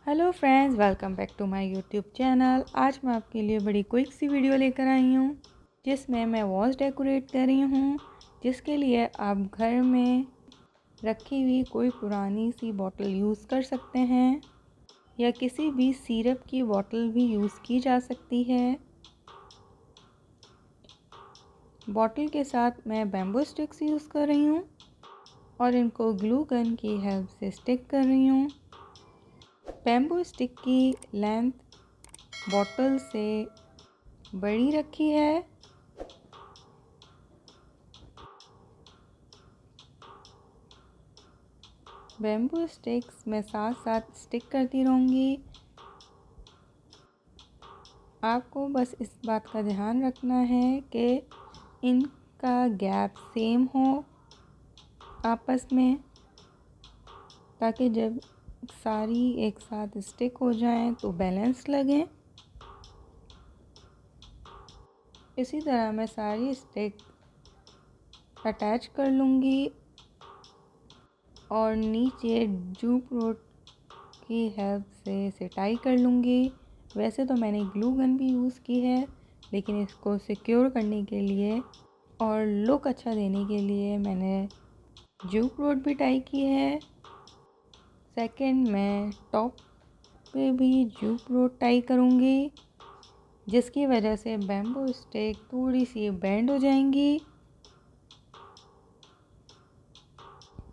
Hello friends, welcome back to my YouTube channel. आज मैं आपके लिए बड़ी क्विक सी वीडियो लेकर आई हूँ जिसमें मैं वॉच डेकोरेट कर रही हूँ, जिसके लिए आप घर में रखी हुई कोई पुरानी सी बॉटल यूज़ कर सकते हैं या किसी भी सिरप की बॉटल भी यूज़ की जा सकती है। बॉटल के साथ मैं बैम्बू स्टिक्स यूज़ कर रही हूँ और इनको ग्लू गन की हेल्प से स्टिक कर रही हूँ। बैम्बू स्टिक की लेंथ बॉटल से बड़ी रखी है। बैम्बू स्टिक्स मैं साथ साथ स्टिक करती रहूँगी। आपको बस इस बात का ध्यान रखना है कि इनका गैप सेम हो आपस में, ताकि जब सारी एक साथ स्टिक हो जाएं तो बैलेंस लगे। इसी तरह मैं सारी स्टिक अटैच कर लूँगी और नीचे जूट रोड की हेल्प से इसे टाई कर लूँगी। वैसे तो मैंने ग्लू गन भी यूज़ की है, लेकिन इसको सिक्योर करने के लिए और लुक अच्छा देने के लिए मैंने जूट रोड भी टाई की है। सेकंड, मैं टॉप पे भी जूट रोड टाई करूँगी, जिसकी वजह से बैम्बू स्टिक थोड़ी सी बेंड हो जाएंगी।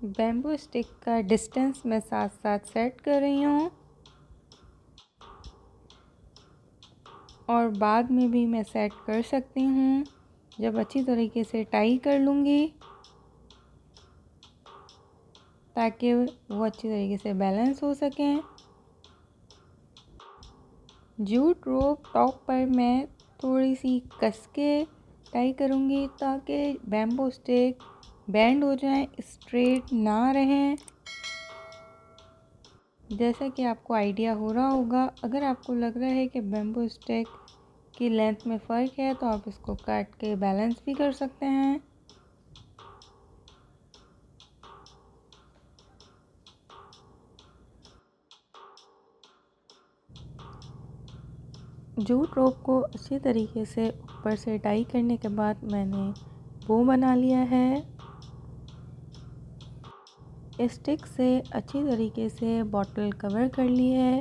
बैम्बू स्टिक का डिस्टेंस मैं साथ साथ सेट कर रही हूँ और बाद में भी मैं सेट कर सकती हूँ जब अच्छी तरीके से टाई कर लूँगी, ताकि वो अच्छी तरीके से बैलेंस हो सकें। जूट रोप टॉप पर मैं थोड़ी सी कस के टाई करूँगी ताकि बैम्बू स्टिक बेंड हो जाए, स्ट्रेट ना रहें। जैसा कि आपको आइडिया हो रहा होगा, अगर आपको लग रहा है कि बैम्बू स्टिक की लेंथ में फ़र्क है तो आप इसको काट के बैलेंस भी कर सकते हैं। जूट रोप को अच्छी तरीके से ऊपर से टाई करने के बाद मैंने बो बना लिया है। स्टिक से अच्छी तरीके से बॉटल कवर कर ली है,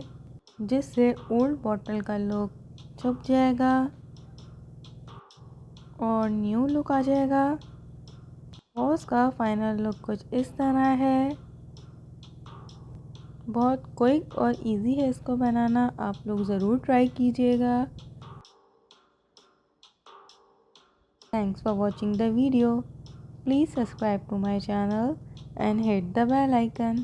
जिससे ओल्ड बॉटल का लुक छुप जाएगा और न्यू लुक आ जाएगा। वॉच का फाइनल लुक कुछ इस तरह है। बहुत क्विक और इजी है इसको बनाना, आप लोग ज़रूर ट्राई कीजिएगा। Thanks for watching the video. Please subscribe to my channel and hit the bell icon.